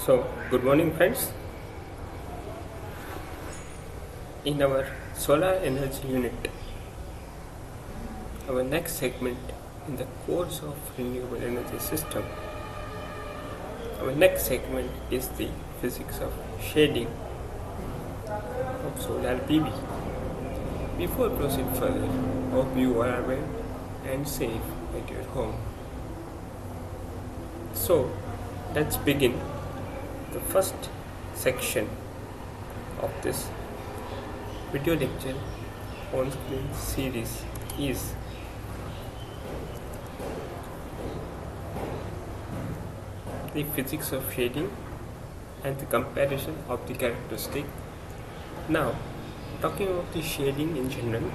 So, good morning, friends. In our solar energy unit, our next segment in the course of renewable energy system, our next segment is the physics of shading of solar PV. Before proceed further, hope you are well and safe at your home. So, let's begin the first section of this video lecture on screen series is the physics of shading and the comparison of the characteristic. Now, talking about the shading in general,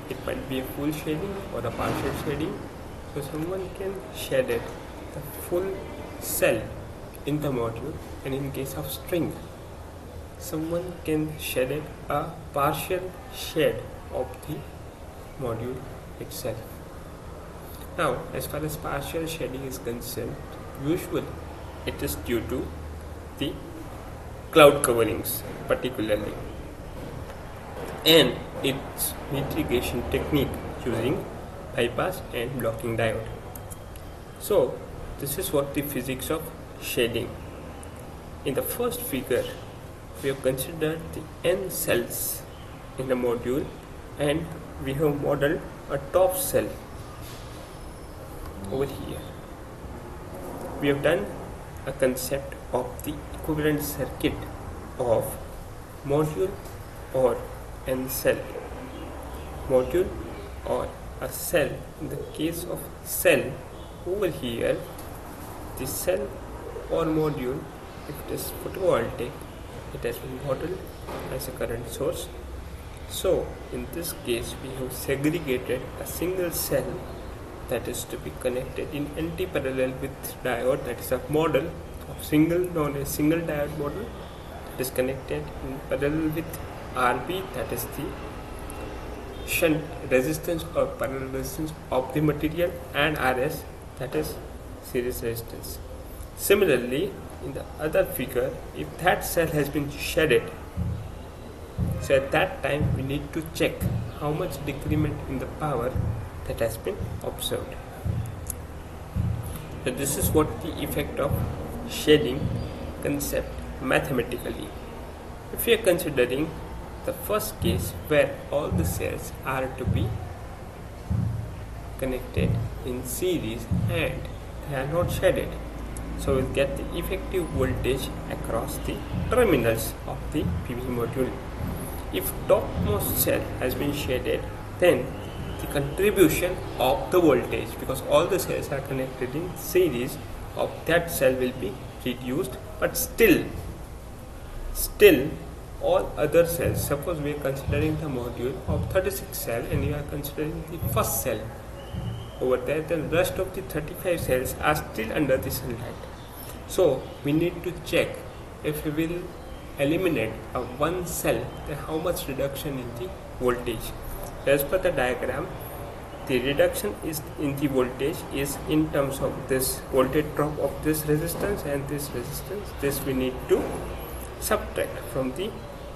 it might be a full shading or a partial shading. So someone can shade it the full cell in the module, and in case of string, someone can shade it a partial shade of the module itself. Now, as far as partial shading is concerned, usually it is due to the cloud coverings particularly, and its mitigation technique using bypass and blocking diode. So this is what the physics of shading. In the first figure, we have considered the n cells in the module, and we have modeled a top cell over here. We have done a concept of the equivalent circuit of module or n cell, module or a cell. In the case of cell over here, the cell or module, if it is photovoltaic, it has been modeled as a current source. So in this case, we have segregated a single cell that is to be connected in anti-parallel with diode, that is a model of single, known as single diode model, that is connected in parallel with RB, that is the shunt resistance or parallel resistance of the material, and RS, that is series resistance. Similarly, in the other figure, if that cell has been shaded, so at that time we need to check how much decrement in the power that has been observed. So this is what the effect of shading concept mathematically. If we are considering the first case where all the cells are to be connected in series and they are not shaded, so we'll get the effective voltage across the terminals of the PV module. If topmost cell has been shaded, then the contribution of the voltage, because all the cells are connected in series, of that cell will be reduced, but still all other cells, suppose we are considering the module of 36 cell and we are considering the first cell over there, the rest of the 35 cells are still under the sunlight. So we need to check if we will eliminate a one cell, then how much reduction in the voltage. As per the diagram, the reduction is in the voltage is in terms of this voltage drop of this resistance and this resistance. This we need to subtract from the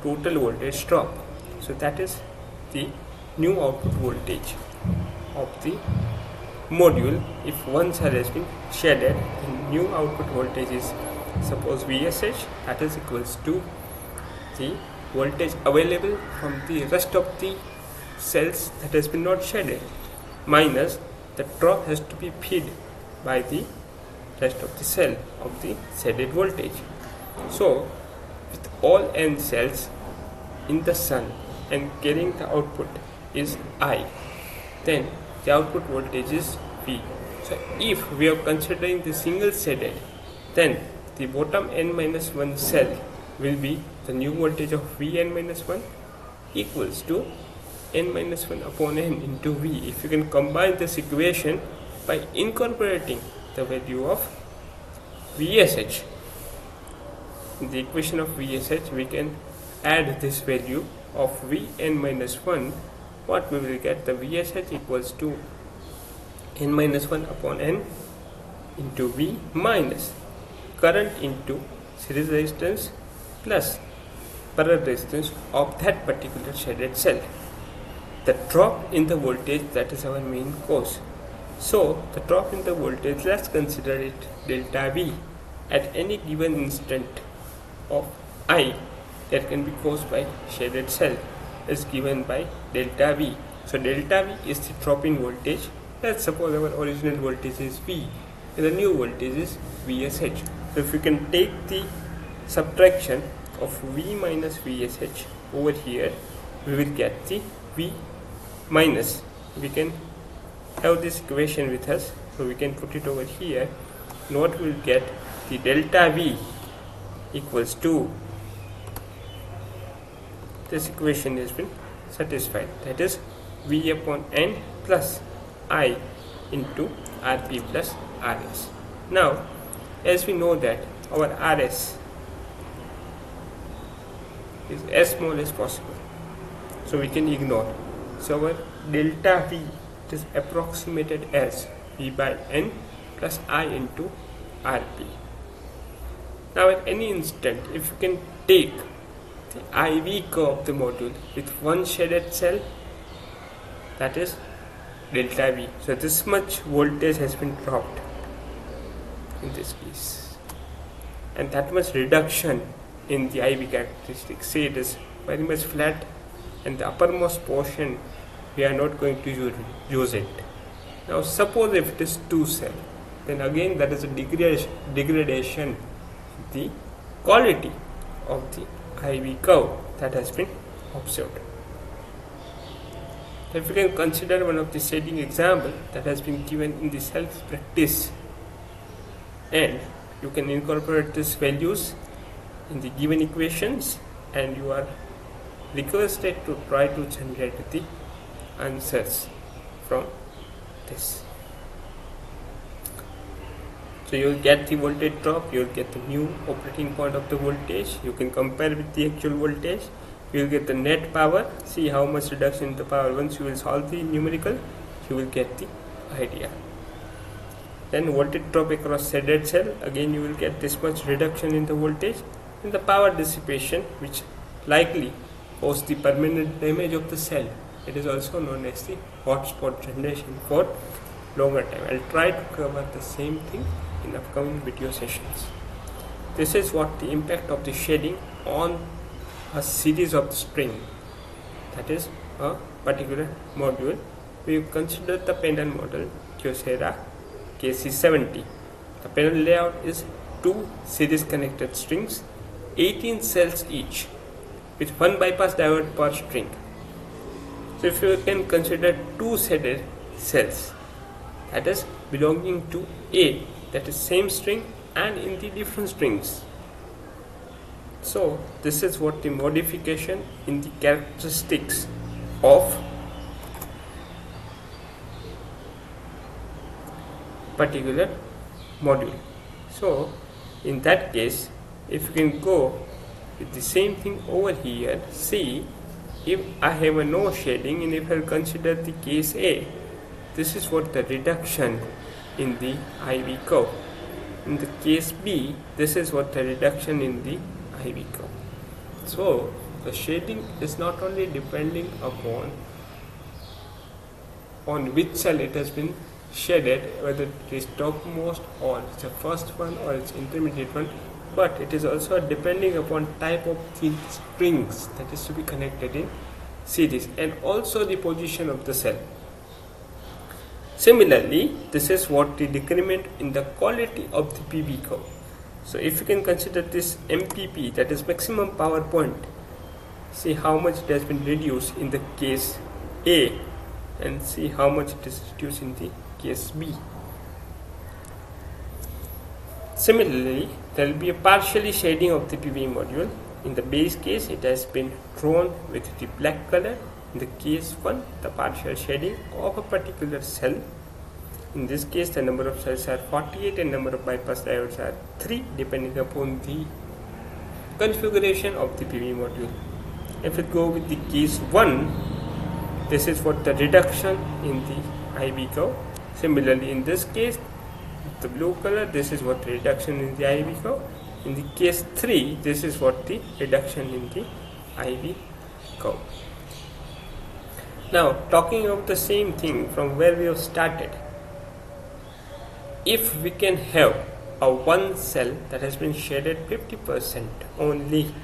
total voltage drop. So that is the new output voltage of the module. If one cell has been shaded, the new output voltage is, suppose VSH, that is equals to the voltage available from the rest of the cells that has been not shaded, minus the drop has to be fed by the rest of the cell of the shaded voltage. So with all n cells in the sun and carrying the output is I, then the output voltage is V. So if we are considering the single shaded, then the bottom n-1 cell will be the new voltage of Vn-1 equals to n-1 upon n into V. If you can combine this equation by incorporating the value of VSH, in the equation of VSH we can add this value of Vn-1. What we will get? The VSH equals to n-1 upon n into V minus current into series resistance plus parallel resistance of that particular shaded cell. The drop in the voltage, that is our main cause. So the drop in the voltage, let's consider it delta V at any given instant of I that can be caused by shaded cell is given by delta V. So delta V is the drop in voltage. Let's suppose our original voltage is V and the new voltage is VSH. So if we can take the subtraction of V minus VSH over here, we will get the V minus. We can have this equation with us, so we can put it over here, and what we will get, the delta V equals to, this equation has been satisfied, that is V upon N plus I into Rp plus Rs. Now as we know that our Rs is as small as possible, so we can ignore. So our delta V is approximated as V by N plus I into Rp. Now at any instant, if you can take the IV curve of the module with one shaded cell, that is delta V. So this much voltage has been dropped in this case, and that much reduction in the IV characteristics. Say it is very much flat and the uppermost portion we are not going to use it. Now suppose if it is 2 cell, then again that is a degradation the quality of the IV curve that has been observed. If we can consider one of the shading example that has been given in the self practice, and you can incorporate these values in the given equations, and you are requested to try to generate the answers from this. So you will get the voltage drop, you will get the new operating point of the voltage, you can compare with the actual voltage, you will get the net power, see how much reduction in the power. Once you will solve the numerical, you will get the idea. Then voltage drop across shaded cell, again you will get this much reduction in the voltage, and the power dissipation, which likely cause the permanent damage of the cell. It is also known as the hotspot generation for longer time. I will try to cover the same thing in upcoming video sessions. This is what the impact of the shading on a series of spring, that is a particular module. We have considered the panel model Kyocera KC70. The panel layout is 2 series connected strings, 18 cells each, with 1 bypass diode per string. So if you can consider 2 shaded cells, that is belonging to A, that is same string and in the different strings. So this is what the modification in the characteristics of particular module. So in that case, if you can go with the same thing over here, see if I have a no shading, and if I consider the case A, this is what the reduction in the IV curve. In the case B, this is what the reduction in the IV curve. So the shading is not only depending upon on which cell it has been shaded, whether it is topmost or it's the first one or it's intermediate one, but it is also depending upon type of the strings that is to be connected in series, and also the position of the cell. Similarly, this is what the decrement in the quality of the PV curve. So if you can consider this MPP, that is maximum power point, see how much it has been reduced in the case A, and see how much it is reduced in the case B. Similarly, there will be a partially shading of the PV module. In the base case, it has been drawn with the black color. In the case 1, the partial shading of a particular cell. In this case, the number of cells are 48 and number of bypass diodes are 3, depending upon the configuration of the PV module. If we go with the case 1, this is what the reduction in the IV curve. Similarly, in this case, the blue color, this is what the reduction in the IV curve. In the case 3, this is what the reduction in the IV curve. Now, talking about the same thing from where we have started, if we can have a one cell that has been shaded 50% only,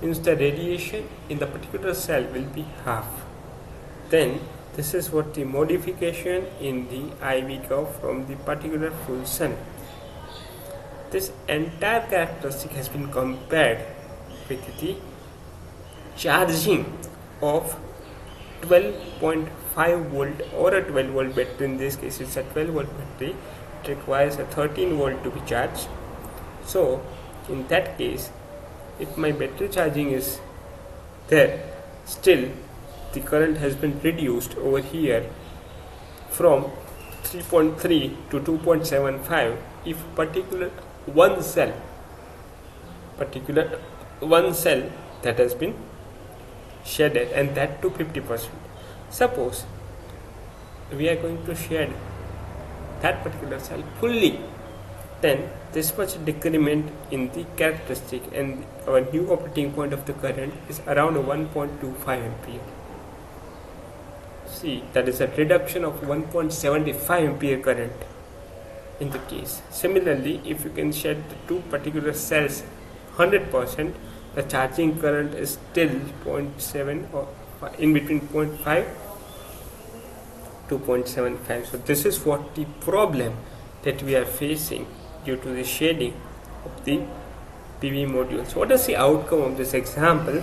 means the radiation in the particular cell will be half. Then this is what the modification in the IV curve from the particular full sun. This entire characteristic has been compared with the charging of 12.5 volt or a 12 volt battery. In this case it's a 12 volt battery. It requires a 13 volt to be charged. So in that case, if my battery charging is there, still the current has been reduced over here from 3.3 to 2.75 if particular one cell that has been shaded, and that to 50%. Suppose we are going to shade that particular cell fully, then this much decrement in the characteristic and our new operating point of the current is around 1.25 ampere. See, that is a reduction of 1.75 ampere current in the case. Similarly, if you can shed the two particular cells 100%, the charging current is still 0.7 or in between 0.5 to 0.75. So this is what the problem that we are facing due to the shading of the PV module. So what is the outcome of this example?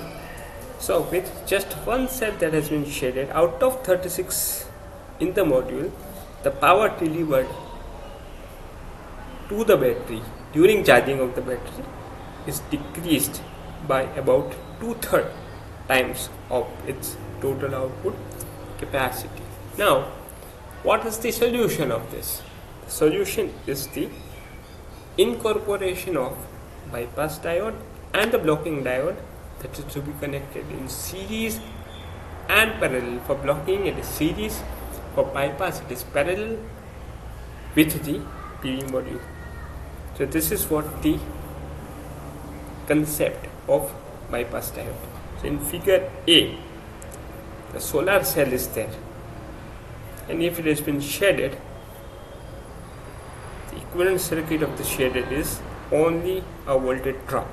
So with just one cell that has been shaded out of 36 in the module, the power delivered to the battery during charging of the battery is decreased by about 2/3 times of its total output capacity. Now, what is the solution of this? The solution is the incorporation of bypass diode and the blocking diode, that is to be connected in series and parallel. For blocking it is series, for bypass it is parallel with the PV module. So this is what the concept of bypass diode. So in figure A, the solar cell is there, and if it has been shaded, the equivalent circuit of the shaded is only a voltage drop.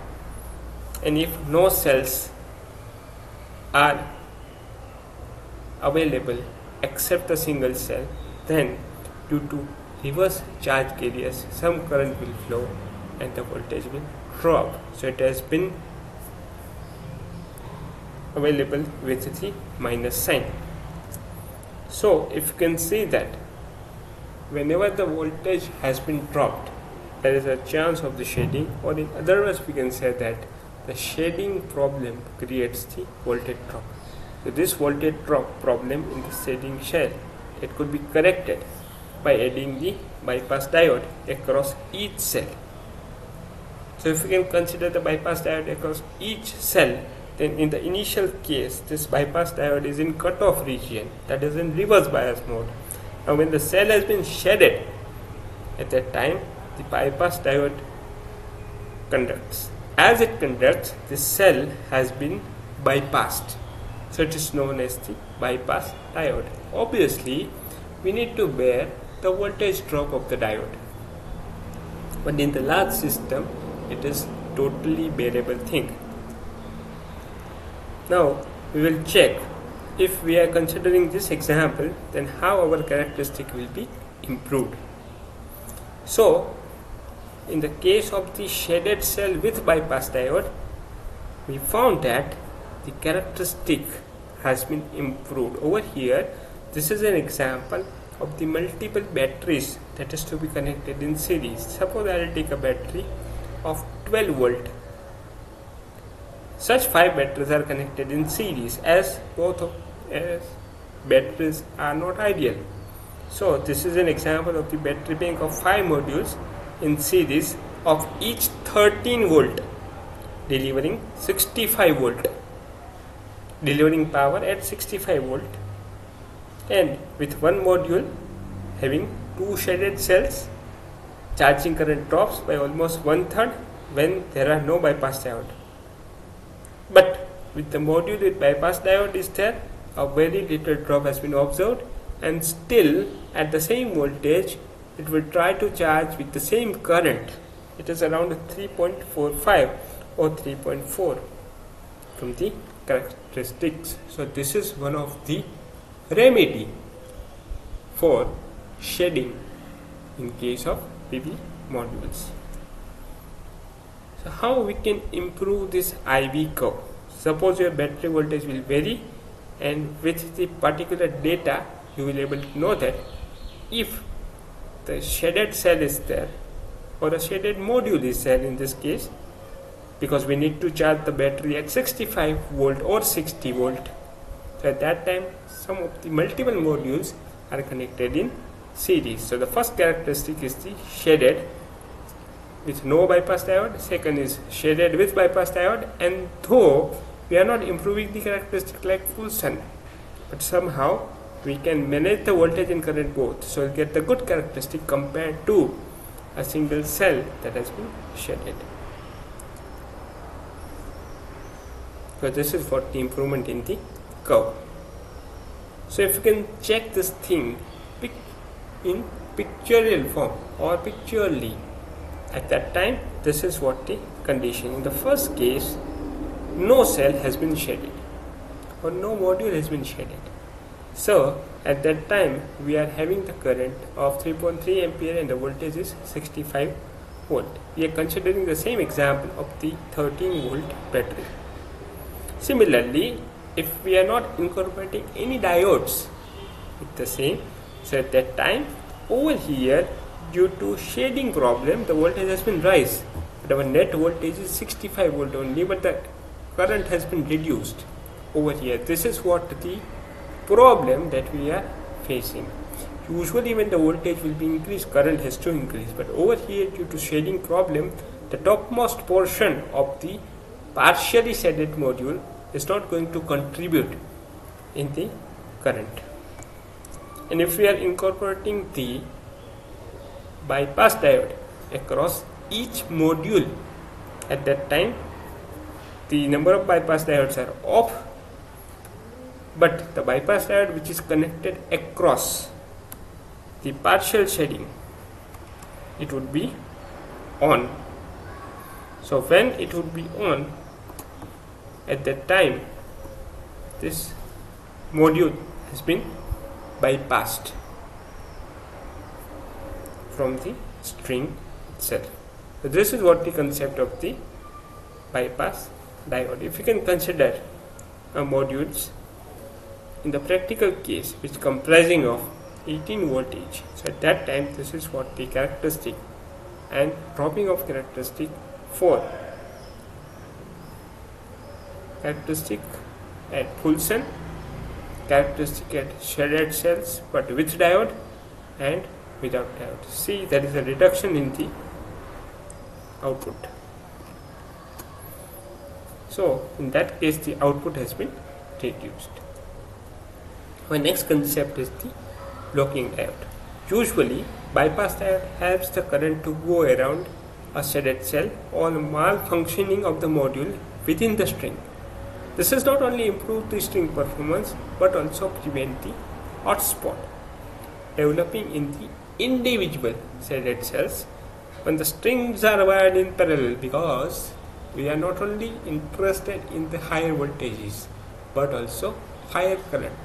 And if no cells are available except a single cell, then due to reverse charge carriers, some current will flow and the voltage will drop. So it has been available with the minus sign. So if you can see that whenever the voltage has been dropped, there is a chance of the shading, or in other words we can say that the shading problem creates the voltage drop. So this voltage drop problem in the shading shell, it could be corrected by adding the bypass diode across each cell. So if we can consider the bypass diode across each cell, then in the initial case this bypass diode is in cutoff region, that is in reverse bias mode. Now when the cell has been shaded, at that time the bypass diode conducts. As it conducts, this cell has been bypassed, so it is known as the bypass diode. Obviously we need to bear the voltage drop of the diode, but in the large system it is totally bearable thing. Now we will check, if we are considering this example, then how our characteristic will be improved. So in the case of the shaded cell with bypass diode, we found that the characteristic has been improved. Over here, this is an example of the multiple batteries that is to be connected in series. Suppose I will take a battery of 12 volt. Such 5 batteries are connected in series, as both of batteries are not ideal. So this is an example of the battery bank of 5 modules in series of each 13 volt, delivering 65 volt, delivering power at 65 volt, and with one module having 2 shaded cells, charging current drops by almost 1/3 when there are no bypass diode. But with the module with bypass diode is there, a very little drop has been observed, and still at the same voltage it will try to charge with the same current. It is around 3.45 or 3.4 from the characteristics. So this is one of the remedy for shedding in case of PV modules. So how we can improve this IV curve? Suppose your battery voltage will vary, and with the particular data you will able to know that if the shaded cell is there or a shaded module is there in this case, because we need to charge the battery at 65 volt or 60 volt. So at that time some of the multiple modules are connected in series. So the first characteristic is the shaded with no bypass diode, second is shaded with bypass diode, and though we are not improving the characteristic like full sun, but somehow we can manage the voltage and current both, so we'll get the good characteristic compared to a single cell that has been shaded. So this is for the improvement in the curve. So if you can check this thing in pictorial form or pictorially, at that time this is what the condition. In the first case, no cell has been shaded or no module has been shaded. So at that time we are having the current of 3.3 ampere and the voltage is 65 volt. We are considering the same example of the 13 volt battery. Similarly, if we are not incorporating any diodes with the same, so at that time over here, due to shading problem, the voltage has been raised, but our net voltage is 65 volt only, but the current has been reduced over here. This is what the problem that we are facing. Usually when the voltage will be increased, current has to increase, but over here due to shading problem, the topmost portion of the partially shaded module is not going to contribute in the current. And if we are incorporating the bypass diode across each module, at that time the number of bypass diodes are off, but the bypass diode which is connected across the partial shading, it would be on. So when it would be on, at that time this module has been bypassed from the string itself. So this is what the concept of the bypass diode. If you can consider modules in the practical case which comprising of 18 voltage, so at that time this is what the characteristic and dropping of characteristic for characteristic at full sun, characteristic at shaded cells but with diode and without diode. See, there is a reduction in the output. So in that case the output has been reduced. My next concept is the blocking diode. Usually bypass diode helps the current to go around a shaded cell or malfunctioning of the module within the string. This has not only improved the string performance but also prevent the hotspot developing in the individual shaded cells when the strings are wired in parallel, because we are not only interested in the higher voltages but also higher current.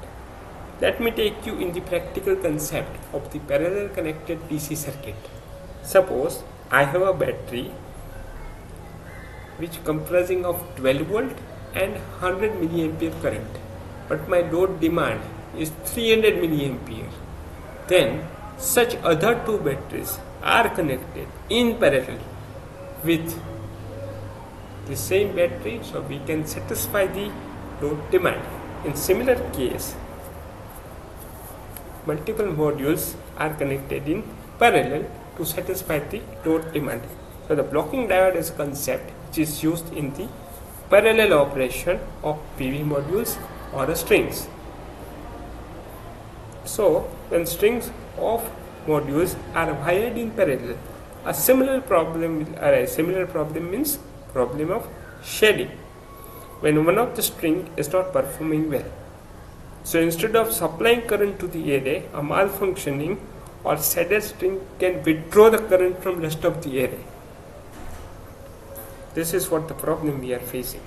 Let me take you in the practical concept of the parallel connected DC circuit. Suppose I have a battery which comprising of 12 volt and 100 milliampere current, but my load demand is 300 milliampere. Then such other two batteries are connected in parallel with the same battery, so we can satisfy the load demand. In similar case, multiple modules are connected in parallel to satisfy the load demand. So the blocking diode is a concept which is used in the parallel operation of PV modules or strings. So when strings of modules are wired in parallel, a similar problem will arise. Similar problem means problem of shedding, when one of the string is not performing well. So instead of supplying current to the array, a malfunctioning or shedded string can withdraw the current from rest of the array. This is what the problem we are facing.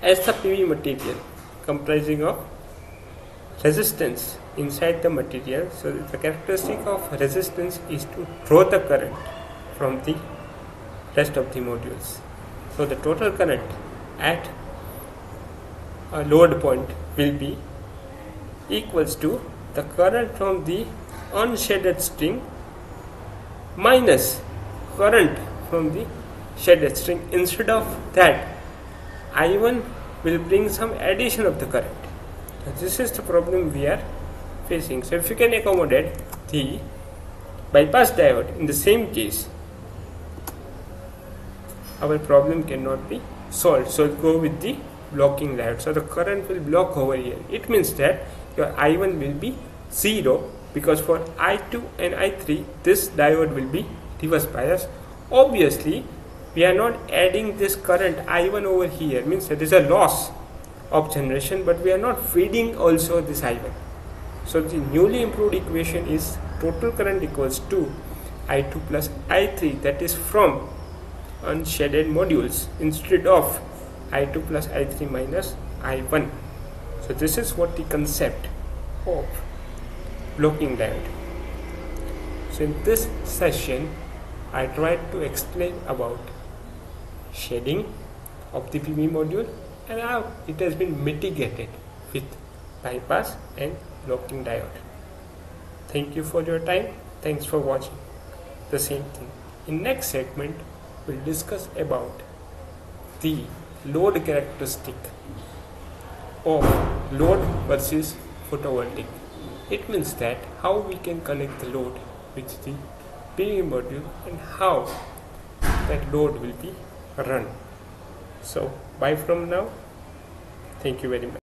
As the PV material comprising of resistance inside the material, so the characteristic of resistance is to draw the current from the rest of the modules. So the total current at a load point will be equals to the current from the unshaded string minus current from the shaded string. Instead of that, I1 will bring some addition of the current. This is the problem we are facing. So if you can accommodate the bypass diode in the same case, our problem cannot be solved. So go with the blocking diode. So the current will block over here. It means that your I1 will be 0, because for I2 and I3 this diode will be reverse bias. Obviously we are not adding this current I1 over here, means there is a loss of generation, but we are not feeding also this I1. So the newly improved equation is total current equals to I2 plus I3, that is from unshaded modules, instead of I2 plus I3 minus I1. So this is what the concept of blocking diode. So in this session I tried to explain about shading of the PV module and how it has been mitigated with bypass and blocking diode. Thank you for your time. Thanks for watching. The same thing. In next segment we'll discuss about the load characteristic of load versus photovoltaic. It means that how we can connect the load with the PV module and how that load will be run. So bye from now. Thank you very much.